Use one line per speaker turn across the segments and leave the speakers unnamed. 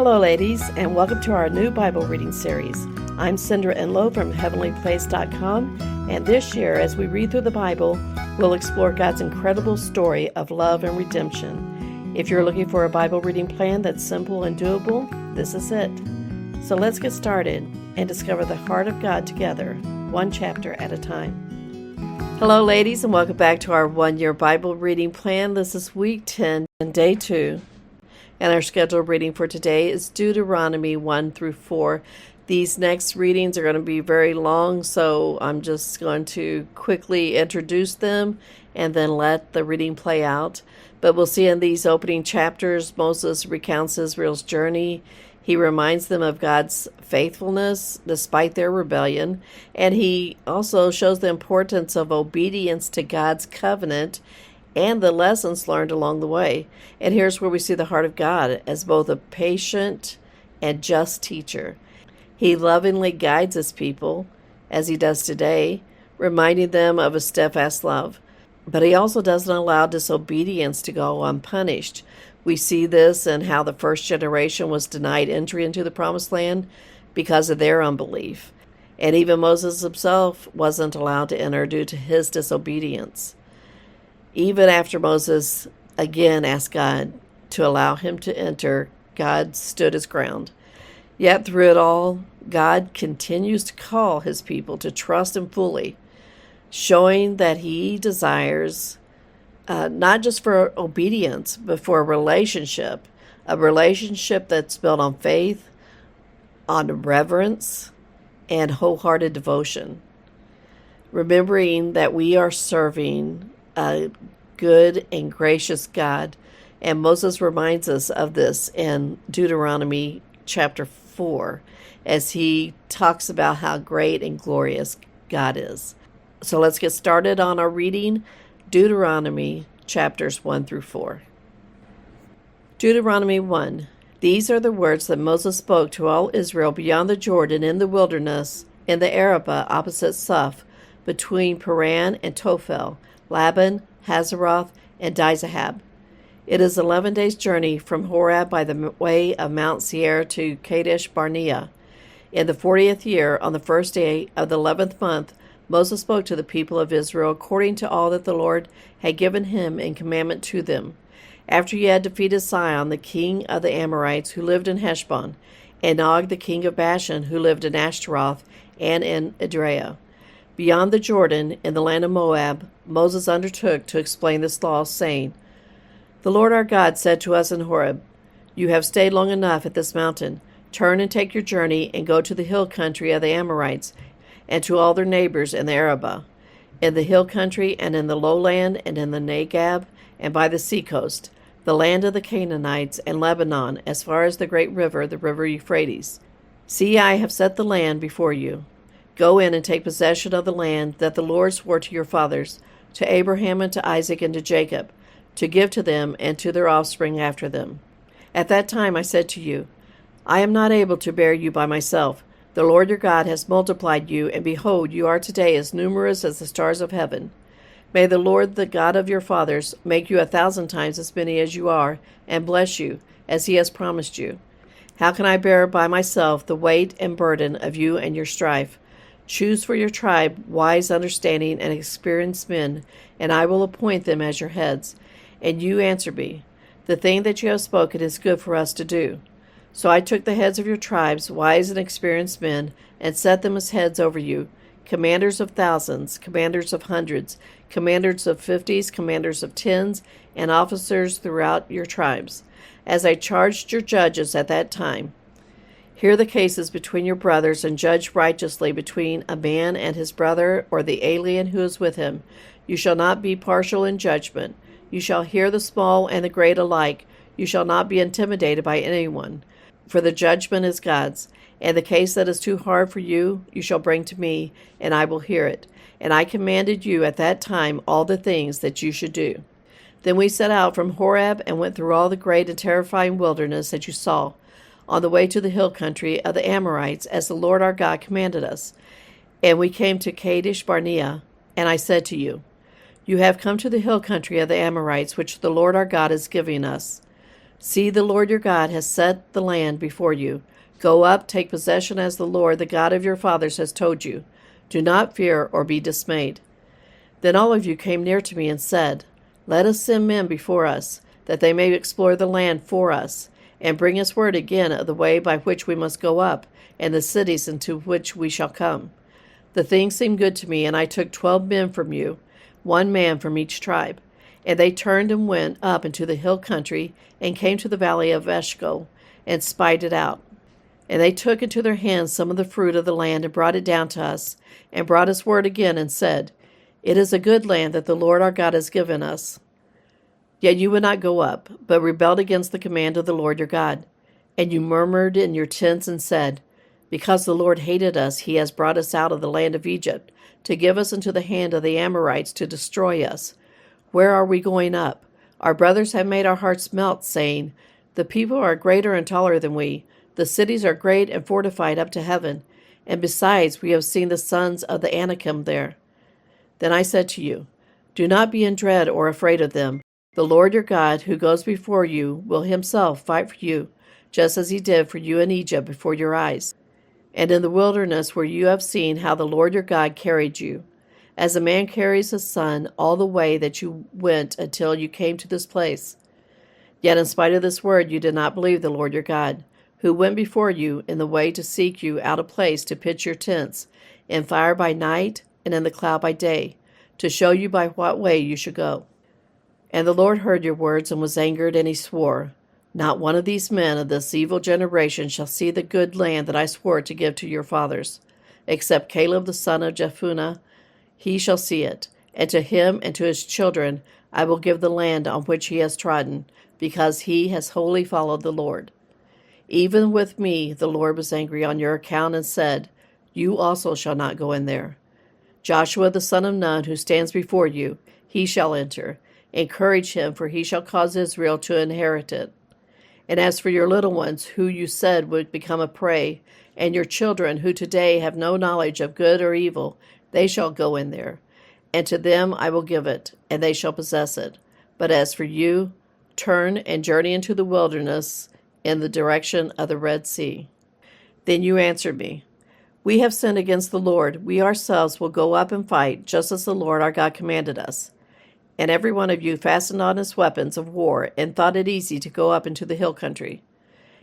Hello, ladies, and welcome to our new Bible reading series. I'm Cindra Enlow from HeavenlyPlace.com, and this year, as we read through the Bible, we'll explore God's incredible story of love and redemption. If you're looking for a Bible reading plan that's simple and doable, this is it. So let's get started and discover the heart of God together, one chapter at a time. Hello, ladies, and welcome back to our one-year Bible reading plan. This is week 10 and day 2. And our scheduled reading for today is Deuteronomy 1 through 4. These next readings are going to be very long, so I'm just going to quickly introduce them and then let the reading play out. But we'll see in these opening chapters, Moses recounts Israel's journey. He reminds them of God's faithfulness despite their rebellion, and he also shows the importance of obedience to God's covenant and the lessons learned along the way. And here's where we see the heart of God as both a patient and just teacher. He lovingly guides his people, as he does today, reminding them of a steadfast love. But he also doesn't allow disobedience to go unpunished. We see this in how the first generation was denied entry into the promised land because of their unbelief. And even Moses himself wasn't allowed to enter due to his disobedience. Even after Moses again asked God to allow him to enter, God stood his ground. Yet through it all, God continues to call his people to trust him fully, showing that he desires not just for obedience, but for a relationship that's built on faith, on reverence, and wholehearted devotion. Remembering that we are serving a good and gracious God. And Moses reminds us of this in Deuteronomy chapter 4 as he talks about how great and glorious God is. So let's get started on our reading, Deuteronomy chapters 1 through 4. Deuteronomy 1. These are the words that Moses spoke to all Israel beyond the Jordan in the wilderness, in the Arabah opposite Suph, between Paran and Tophel, Laban, Hazeroth, and Dizahab. It is 11 days' journey from Horeb by the way of Mount Seir to Kadesh Barnea. In the 40th year, on the first day of the 11th month, Moses spoke to the people of Israel according to all that the Lord had given him in commandment to them. After he had defeated Sihon, the king of the Amorites, who lived in Heshbon, and Og, the king of Bashan, who lived in Ashtaroth and in Edrei. Beyond the Jordan, in the land of Moab, Moses undertook to explain this law, saying, The Lord our God said to us in Horeb, You have stayed long enough at this mountain. Turn and take your journey and go to the hill country of the Amorites, and to all their neighbors in the Arabah, in the hill country and in the lowland and in the Negab and by the seacoast, the land of the Canaanites and Lebanon, as far as the great river, the river Euphrates. See, I have set the land before you. Go in and take possession of the land that the Lord swore to your fathers, to Abraham and to Isaac and to Jacob, to give to them and to their offspring after them. At that time I said to you, I am not able to bear you by myself. The Lord your God has multiplied you, and behold, you are today as numerous as the stars of heaven. May the Lord, the God of your fathers, make you 1,000 times as many as you are, and bless you, as he has promised you. How can I bear by myself the weight and burden of you and your strife? Choose for your tribe wise, understanding, and experienced men, and I will appoint them as your heads. And you answer me, The thing that you have spoken is good for us to do. So I took the heads of your tribes, wise and experienced men, and set them as heads over you, commanders of thousands, commanders of hundreds, commanders of 50s, commanders of 10s, and officers throughout your tribes, as I charged your judges at that time. Hear the cases between your brothers and judge righteously between a man and his brother or the alien who is with him. You shall not be partial in judgment. You shall hear the small and the great alike. You shall not be intimidated by anyone, for the judgment is God's. And the case that is too hard for you, you shall bring to me, and I will hear it. And I commanded you at that time all the things that you should do. Then we set out from Horeb and went through all the great and terrifying wilderness that you saw, on the way to the hill country of the Amorites, as the Lord our God commanded us. And we came to Kadesh Barnea, and I said to you, You have come to the hill country of the Amorites, which the Lord our God is giving us. See, the Lord your God has set the land before you. Go up, take possession as the Lord, the God of your fathers, has told you. Do not fear or be dismayed. Then all of you came near to me and said, Let us send men before us, that they may explore the land for us, and bring us word again of the way by which we must go up, and the cities into which we shall come. The thing seemed good to me, and I took 12 men from you, 1 man from each tribe. And they turned and went up into the hill country, and came to the valley of Eshcol, and spied it out. And they took into their hands some of the fruit of the land, and brought it down to us, and brought us word again, and said, It is a good land that the Lord our God has given us. Yet you would not go up, but rebelled against the command of the Lord your God. And you murmured in your tents and said, Because the Lord hated us, he has brought us out of the land of Egypt, to give us into the hand of the Amorites to destroy us. Where are we going up? Our brothers have made our hearts melt, saying, The people are greater and taller than we. The cities are great and fortified up to heaven. And besides, we have seen the sons of the Anakim there. Then I said to you, Do not be in dread or afraid of them. The Lord your God, who goes before you, will himself fight for you, just as he did for you in Egypt before your eyes, and in the wilderness where you have seen how the Lord your God carried you, as a man carries his son all the way that you went until you came to this place. Yet in spite of this word you did not believe the Lord your God, who went before you in the way to seek you out a place to pitch your tents, in fire by night and in the cloud by day, to show you by what way you should go. And the Lord heard your words and was angered, and he swore, Not one of these men of this evil generation shall see the good land that I swore to give to your fathers, except Caleb the son of Jephunneh. He shall see it, and to him and to his children I will give the land on which he has trodden, because he has wholly followed the Lord. Even with me the Lord was angry on your account and said, You also shall not go in there. Joshua the son of Nun, who stands before you, he shall enter. Encourage him, for he shall cause Israel to inherit it. And as for your little ones, who you said would become a prey, and your children, who today have no knowledge of good or evil, they shall go in there. And to them I will give it, and they shall possess it. But as for you, turn and journey into the wilderness in the direction of the Red Sea. Then you answered me, We have sinned against the Lord. We ourselves will go up and fight, just as the Lord our God commanded us. And every one of you fastened on his weapons of war, and thought it easy to go up into the hill country.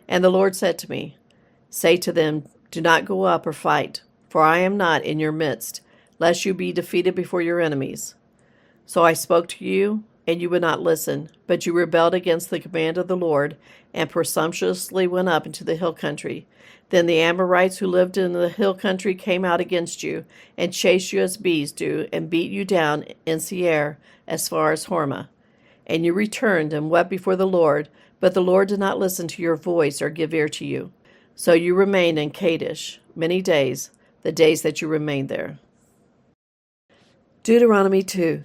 And the Lord said to me, Say to them, Do not go up or fight, for I am not in your midst, lest you be defeated before your enemies. So I spoke to you, and you would not listen, but you rebelled against the command of the Lord, and presumptuously went up into the hill country. Then the Amorites who lived in the hill country came out against you, and chased you as bees do, and beat you down in Seir as far as Hormah. And you returned and wept before the Lord, but the Lord did not listen to your voice or give ear to you. So you remained in Kadesh many days, the days that you remained there. Deuteronomy 2.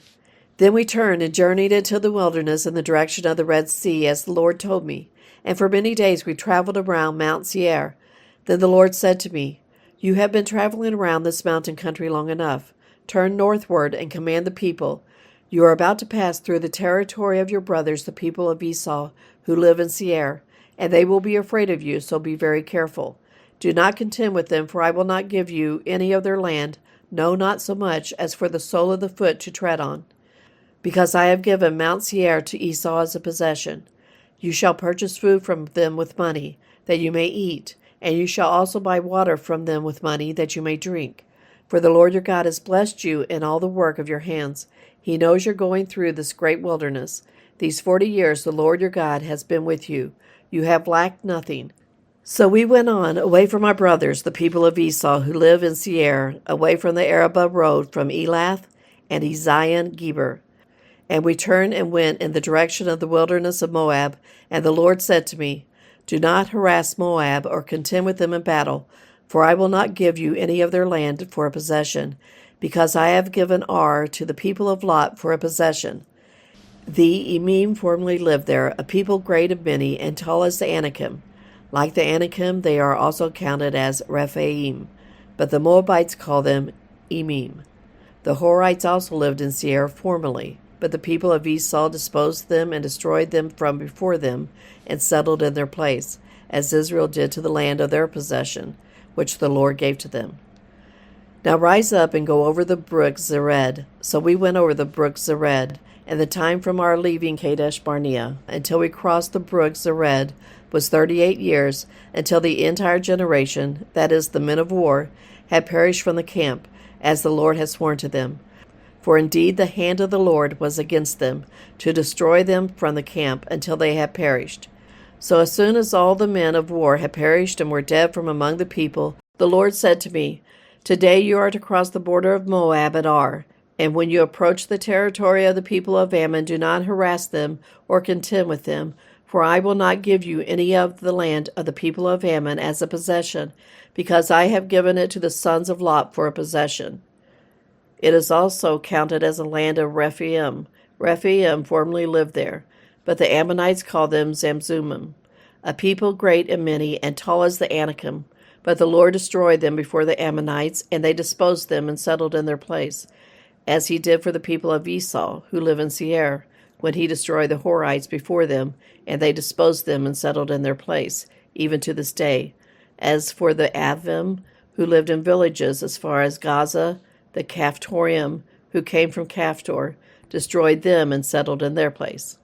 Then we turned and journeyed into the wilderness in the direction of the Red Sea, as the Lord told me. And for many days we traveled around Mount Seir. Then the Lord said to me, You have been traveling around this mountain country long enough. Turn northward and command the people. You are about to pass through the territory of your brothers, the people of Esau, who live in Seir, and they will be afraid of you, so be very careful. Do not contend with them, for I will not give you any of their land, no, not so much as for the sole of the foot to tread on, because I have given Mount Seir to Esau as a possession. You shall purchase food from them with money, that you may eat, and you shall also buy water from them with money, that you may drink. For the Lord your God has blessed you in all the work of your hands. He knows you're going through this great wilderness. These 40 years the Lord your God has been with you. You have lacked nothing. So we went on, away from our brothers, the people of Esau, who live in Seir, away from the Arabah road, from Elath and Ezion-Geber. And we turned and went in the direction of the wilderness of Moab. And the Lord said to me, Do not harass Moab or contend with them in battle, for I will not give you any of their land for a possession, because I have given Ar to the people of Lot for a possession. The Emim formerly lived there, a people great of many and tall as the Anakim. Like the Anakim, they are also counted as Rephaim, but the Moabites call them Emim. The Horites also lived in Seir formerly. But the people of Esau disposed them and destroyed them from before them, and settled in their place, as Israel did to the land of their possession, which the Lord gave to them. Now rise up and go over the brook Zered. So we went over the brook Zered, and the time from our leaving Kadesh Barnea until we crossed the brook Zered was 38 years, until the entire generation, that is, the men of war, had perished from the camp, as the Lord had sworn to them. For indeed the hand of the Lord was against them, to destroy them from the camp until they had perished. So as soon as all the men of war had perished and were dead from among the people, the Lord said to me, Today you are to cross the border of Moab at Ar, and when you approach the territory of the people of Ammon, do not harass them or contend with them, for I will not give you any of the land of the people of Ammon as a possession, because I have given it to the sons of Lot for a possession. It is also counted as a land of Rephaim. Rephaim formerly lived there, but the Ammonites call them Zamzummim, a people great and many, and tall as the Anakim. But the Lord destroyed them before the Ammonites, and they disposed them and settled in their place, as he did for the people of Esau, who live in Seir, when he destroyed the Horites before them, and they disposed them and settled in their place, even to this day. As for the Avim, who lived in villages as far as Gaza, the Caphtorium, who came from Caphtor, destroyed them and settled in their place.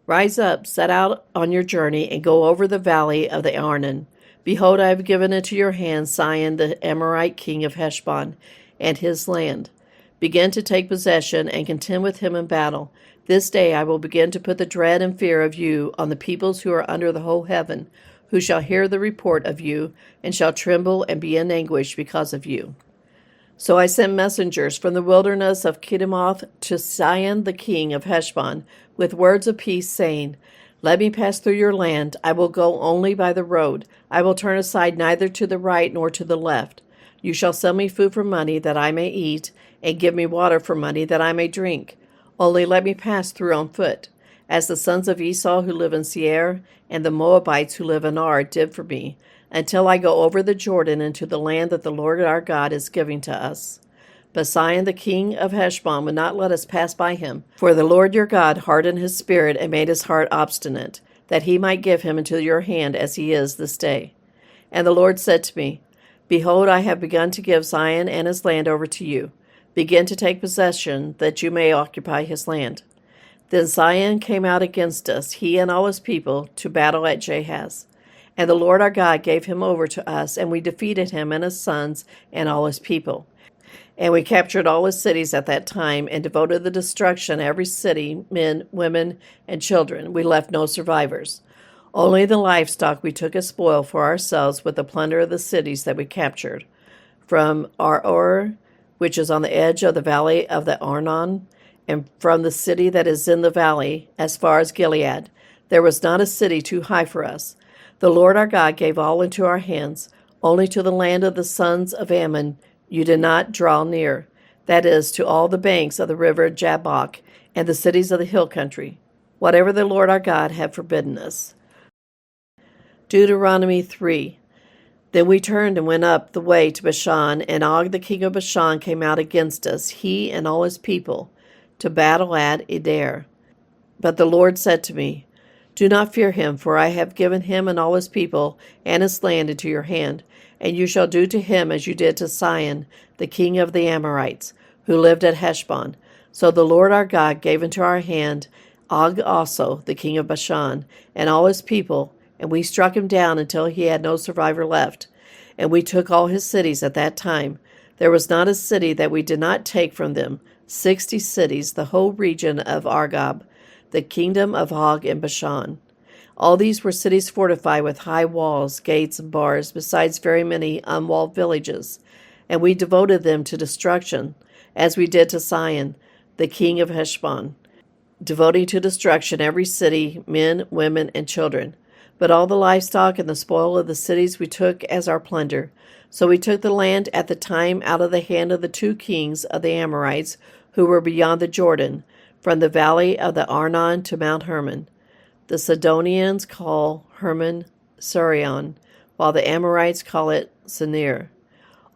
Rise up, set out on your journey, and go over the valley of the Arnon. Behold, I have given into your hand Sihon the Amorite king of Heshbon, and his land. Begin to take possession, and contend with him in battle. This day I will begin to put the dread and fear of you on the peoples who are under the whole heaven, who shall hear the report of you, and shall tremble and be in anguish because of you. So I sent messengers from the wilderness of Kedemoth to Sihon the king of Heshbon, with words of peace, saying, Let me pass through your land. I will go only by the road. I will turn aside neither to the right nor to the left. You shall sell me food for money that I may eat, and give me water for money that I may drink. Only let me pass through on foot, as the sons of Esau who live in Seir, and the Moabites who live in Ar did for me, until I go over the Jordan into the land that the Lord our God is giving to us. But Sihon the king of Heshbon would not let us pass by him, for the Lord your God hardened his spirit and made his heart obstinate, that he might give him into your hand as he is this day. And the Lord said to me, Behold, I have begun to give Sihon and his land over to you. Begin to take possession, that you may occupy his land. Then Sihon came out against us, he and all his people, to battle at Jahaz. And the Lord our God gave him over to us, and we defeated him and his sons and all his people. And we captured all his cities at that time, and devoted the destruction of every city, men, women, and children. We left no survivors. Only the livestock we took as spoil for ourselves with the plunder of the cities that we captured. From Aroer, which is on the edge of the valley of the Arnon, and from the city that is in the valley, as far as Gilead, there was not a city too high for us. The Lord our God gave all into our hands. Only to the land of the sons of Ammon you did not draw near, that is, to all the banks of the river Jabbok, and the cities of the hill country, whatever the Lord our God had forbidden us. Deuteronomy 3. Then we turned and went up the way to Bashan, and Og the king of Bashan came out against us, he and all his people, to battle at Eder. But the Lord said to me, Do not fear him, for I have given him and all his people and his land into your hand, and you shall do to him as you did to Sihon, the king of the Amorites, who lived at Heshbon. So the Lord our God gave into our hand Og also, the king of Bashan, and all his people, and we struck him down until he had no survivor left. And we took all his cities at that time. There was not a city that we did not take from them, 60 cities, the whole region of Argob, the kingdom of Og in Bashan. All these were cities fortified with high walls, gates, and bars, besides very many unwalled villages. And we devoted them to destruction, as we did to Sihon, the king of Heshbon, devoting to destruction every city, men, women, and children. But all the livestock and the spoil of the cities we took as our plunder. So we took the land at the time out of the hand of the 2 kings of the Amorites, who were beyond the Jordan, from the valley of the Arnon to Mount Hermon. The Sidonians call Hermon Sirion, while the Amorites call it Senir.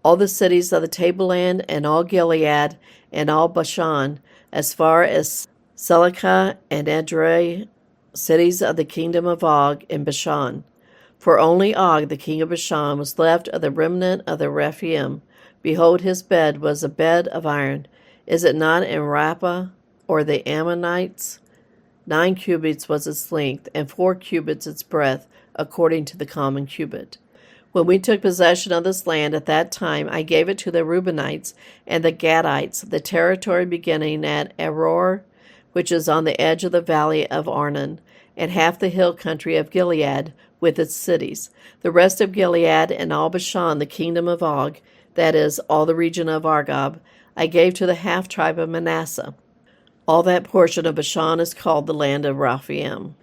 All the cities of the tableland, and all Gilead, and all Bashan, as far as Selecah and Edrei, cities of the kingdom of Og in Bashan. For only Og, the king of Bashan, was left of the remnant of the Rephaim. Behold, his bed was a bed of iron. Is it not in Rabbah or the Ammonites? 9 cubits was its length, and 4 cubits its breadth, according to the common cubit. When we took possession of this land at that time, I gave it to the Reubenites and the Gadites, the territory beginning at Aror, which is on the edge of the valley of Arnon, and half the hill country of Gilead with its cities. The rest of Gilead and all Bashan, the kingdom of Og, that is, all the region of Argob, I gave to the half-tribe of Manasseh. All that portion of Bashan is called the land of Rephaim.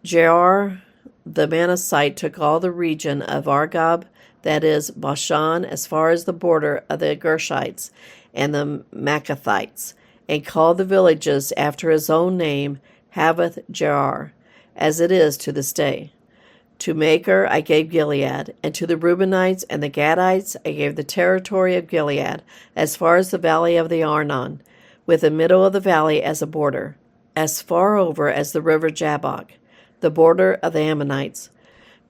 Jair the Manassite took all the region of Argob, that is, Bashan, as far as the border of the Gershites and the Maccathites, and called the villages after his own name Havoth Jair, as it is to this day. To Machir I gave Gilead, and to the Reubenites and the Gadites I gave the territory of Gilead, as far as the valley of the Arnon, with the middle of the valley as a border, as far over as the river Jabbok, the border of the Ammonites.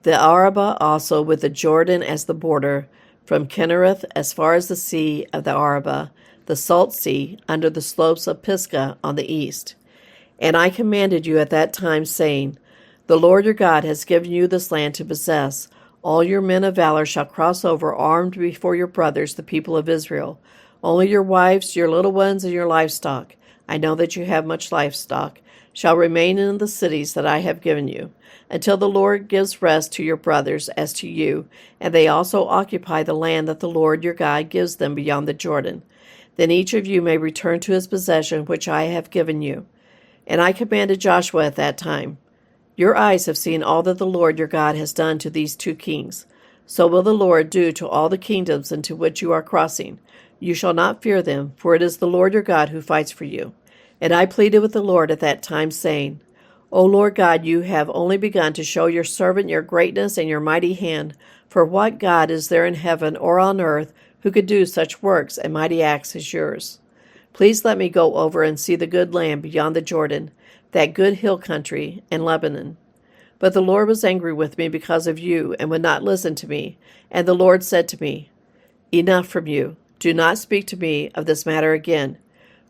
The Arabah also with the Jordan as the border, from Kinnereth as far as the sea of the Arabah, the salt sea, under the slopes of Pisgah on the east. And I commanded you at that time, saying, The Lord your God has given you this land to possess. All your men of valor shall cross over armed before your brothers, the people of Israel. Only your wives, your little ones, and your livestock, I know that you have much livestock, shall remain in the cities that I have given you, until the Lord gives rest to your brothers as to you, and they also occupy the land that the Lord your God gives them beyond the Jordan. Then each of you may return to his possession which I have given you. And I commanded Joshua at that time, Your eyes have seen all that the Lord your God has done to these 2 kings. So will the Lord do to all the kingdoms into which you are crossing. You shall not fear them, for it is the Lord your God who fights for you. And I pleaded with the Lord at that time, saying, O Lord God, you have only begun to show your servant your greatness and your mighty hand. For what God is there in heaven or on earth who could do such works and mighty acts as yours? Please let me go over and see the good land beyond the Jordan, that good hill country, and Lebanon. But the Lord was angry with me because of you, and would not listen to me. And the Lord said to me, Enough from you. Do not speak to me of this matter again.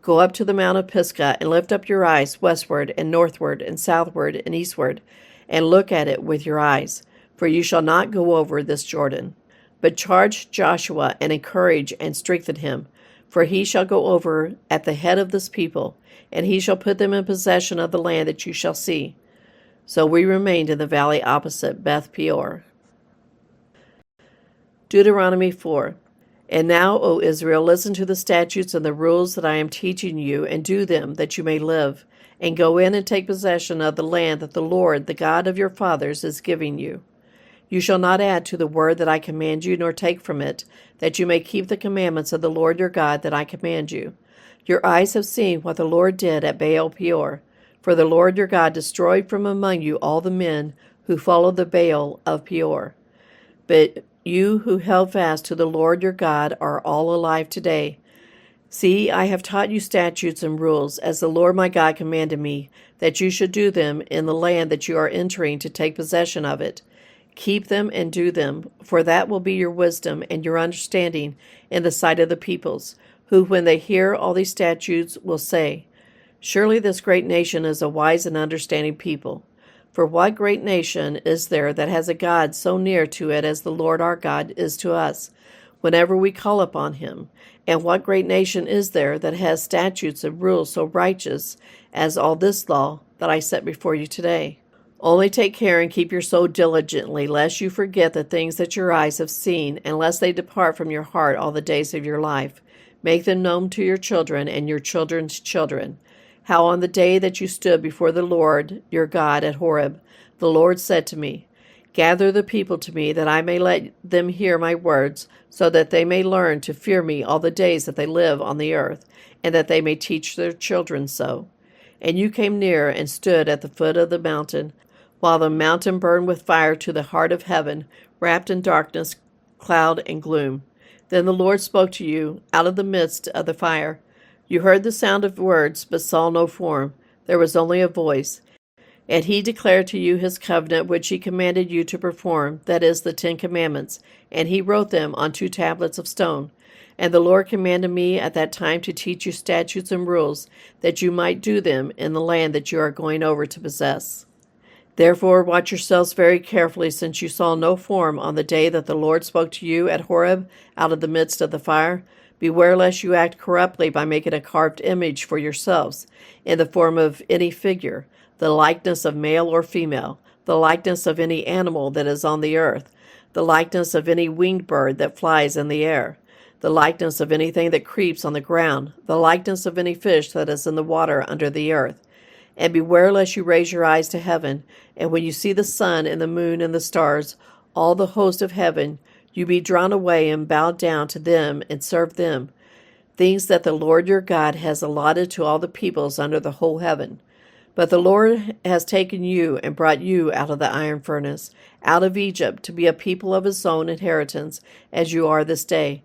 Go up to the mount of Pisgah, and lift up your eyes westward and northward and southward and eastward, and look at it with your eyes, for you shall not go over this Jordan. But charge Joshua, and encourage and strengthen him, for he shall go over at the head of this people, and he shall put them in possession of the land that you shall see. So we remained in the valley opposite Beth Peor. Deuteronomy 4. And now, O Israel, listen to the statutes and the rules that I am teaching you, and do them, that you may live, and go in and take possession of the land that the Lord, the God of your fathers, is giving you. You shall not add to the word that I command you, nor take from it, that you may keep the commandments of the Lord your God that I command you. Your eyes have seen what the Lord did at Baal Peor, for the Lord your God destroyed from among you all the men who followed the Baal of Peor. But you who held fast to the Lord your God are all alive today. See, I have taught you statutes and rules, as the Lord my God commanded me, that you should do them in the land that you are entering to take possession of it. Keep them and do them, for that will be your wisdom and your understanding in the sight of the peoples, who, when they hear all these statutes, will say, Surely this great nation is a wise and understanding people. For what great nation is there that has a God so near to it as the Lord our God is to us, whenever we call upon him? And what great nation is there that has statutes and rules so righteous as all this law that I set before you today? Only take care and keep your soul diligently, lest you forget the things that your eyes have seen, and lest they depart from your heart all the days of your life. Make them known to your children and your children's children, how on the day that you stood before the Lord your God at Horeb, the Lord said to me, Gather the people to me, that I may let them hear my words, so that they may learn to fear me all the days that they live on the earth, and that they may teach their children so. And you came near and stood at the foot of the mountain, while the mountain burned with fire to the heart of heaven, wrapped in darkness, cloud, and gloom. Then the Lord spoke to you out of the midst of the fire. You heard the sound of words, but saw no form. There was only a voice. And he declared to you his covenant which he commanded you to perform, that is, the 10 Commandments, and he wrote them on 2 tablets of stone. And the Lord commanded me at that time to teach you statutes and rules, that you might do them in the land that you are going over to possess. Therefore watch yourselves very carefully, since you saw no form on the day that the Lord spoke to you at Horeb out of the midst of the fire. Beware lest you act corruptly by making a carved image for yourselves, in the form of any figure, the likeness of male or female, the likeness of any animal that is on the earth, the likeness of any winged bird that flies in the air, the likeness of anything that creeps on the ground, the likeness of any fish that is in the water under the earth. And beware lest you raise your eyes to heaven, and when you see the sun and the moon and the stars, all the host of heaven, you be drawn away and bow down to them and serve them, things that the Lord your God has allotted to all the peoples under the whole heaven. But the Lord has taken you and brought you out of the iron furnace, out of Egypt, to be a people of his own inheritance, as you are this day.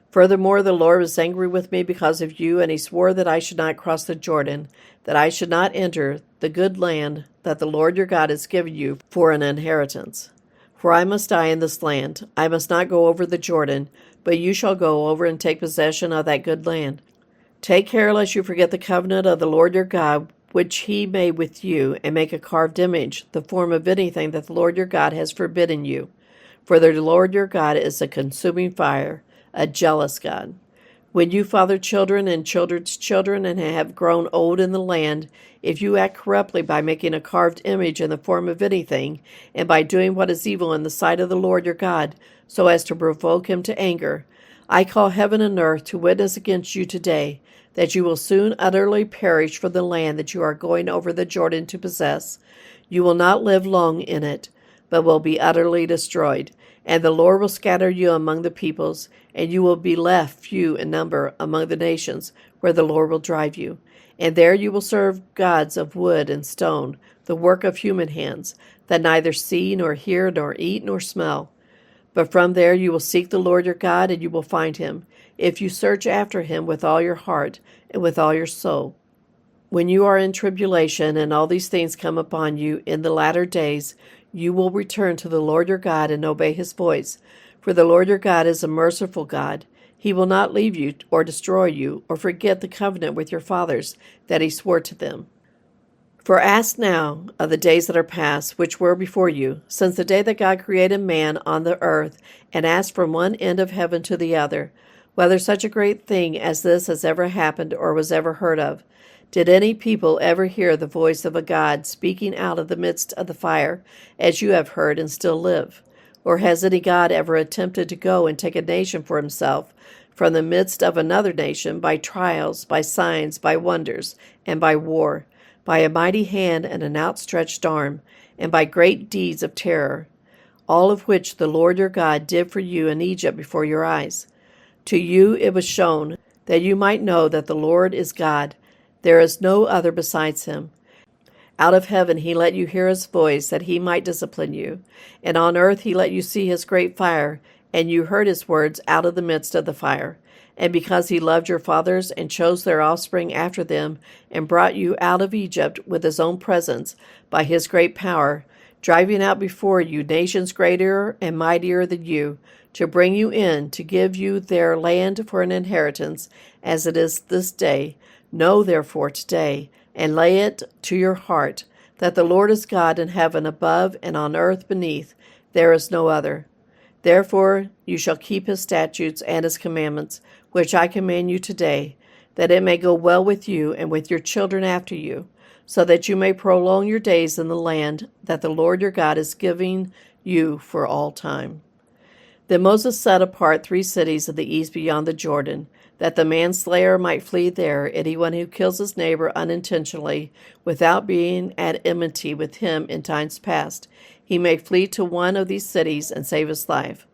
Furthermore, the Lord was angry with me because of you, and he swore that I should not cross the Jordan, that I should not enter the good land that the Lord your God has given you for an inheritance. For I must die in this land. I must not go over the Jordan, but you shall go over and take possession of that good land. Take care lest you forget the covenant of the Lord your God, which he made with you, and make a carved image, the form of anything that the Lord your God has forbidden you. For the Lord your God is a consuming fire, a jealous God. When you father children and children's children and have grown old in the land, if you act corruptly by making a carved image in the form of anything, and by doing what is evil in the sight of the Lord your God, so as to provoke him to anger, I call heaven and earth to witness against you today, that you will soon utterly perish from the land that you are going over the Jordan to possess. You will not live long in it, but will be utterly destroyed. And the Lord will scatter you among the peoples, and you will be left few in number among the nations where the Lord will drive you. And there you will serve gods of wood and stone, the work of human hands, that neither see nor hear nor eat nor smell. But from there you will seek the Lord your God, and you will find him, if you search after him with all your heart and with all your soul. When you are in tribulation and all these things come upon you in the latter days, you will return to the Lord your God and obey his voice. For the Lord your God is a merciful God. He will not leave you or destroy you or forget the covenant with your fathers that he swore to them. For ask now of the days that are past, which were before you, since the day that God created man on the earth, and ask from one end of heaven to the other, whether such a great thing as this has ever happened or was ever heard of. Did any people ever hear the voice of a God speaking out of the midst of the fire, as you have heard and still live? Or has any God ever attempted to go and take a nation for himself from the midst of another nation by trials, by signs, by wonders, and by war, by a mighty hand and an outstretched arm, and by great deeds of terror, all of which the Lord your God did for you in Egypt before your eyes? To you it was shown, that you might know that the Lord is God. There is no other besides him. Out of heaven he let you hear his voice, that he might discipline you. And on earth he let you see his great fire, and you heard his words out of the midst of the fire. And because he loved your fathers, and chose their offspring after them, and brought you out of Egypt with his own presence, by his great power, driving out before you nations greater and mightier than you, to bring you in, to give you their land for an inheritance, as it is this day. Know therefore today, and lay it to your heart, that the Lord is God in heaven above and on earth beneath. There is no other. Therefore you shall keep his statutes and his commandments, which I command you today, that it may go well with you and with your children after you, so that you may prolong your days in the land that the Lord your God is giving you for all time. Then Moses set apart 3 cities of the east beyond the Jordan, that the manslayer might flee there, anyone who kills his neighbor unintentionally, without being at enmity with him in times past. He may flee to one of these cities and save his life.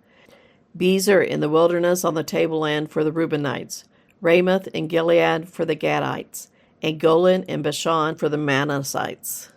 Bezer in the wilderness on the tableland for the Reubenites, Ramoth in Gilead for the Gadites, and Golan in Bashan for the Manassites.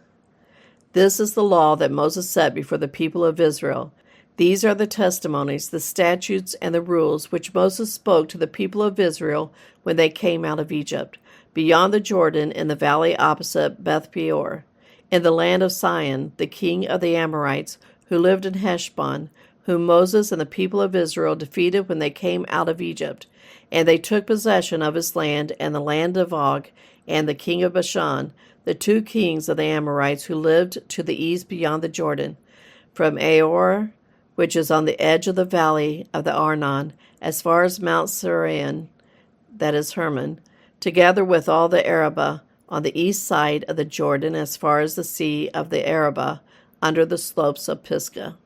This is the law that Moses set before the people of Israel. These are the testimonies, the statutes, and the rules which Moses spoke to the people of Israel when they came out of Egypt, beyond the Jordan in the valley opposite Beth Peor, in the land of Sihon, the king of the Amorites, who lived in Heshbon, whom Moses and the people of Israel defeated when they came out of Egypt. And they took possession of his land and the land of Og and the king of Bashan, the two kings of the Amorites who lived to the east beyond the Jordan, from Aor, which is on the edge of the valley of the Arnon, as far as Mount Sirion, that is Hermon, together with all the Arabah, on the east side of the Jordan as far as the sea of the Arabah, under the slopes of Pisgah.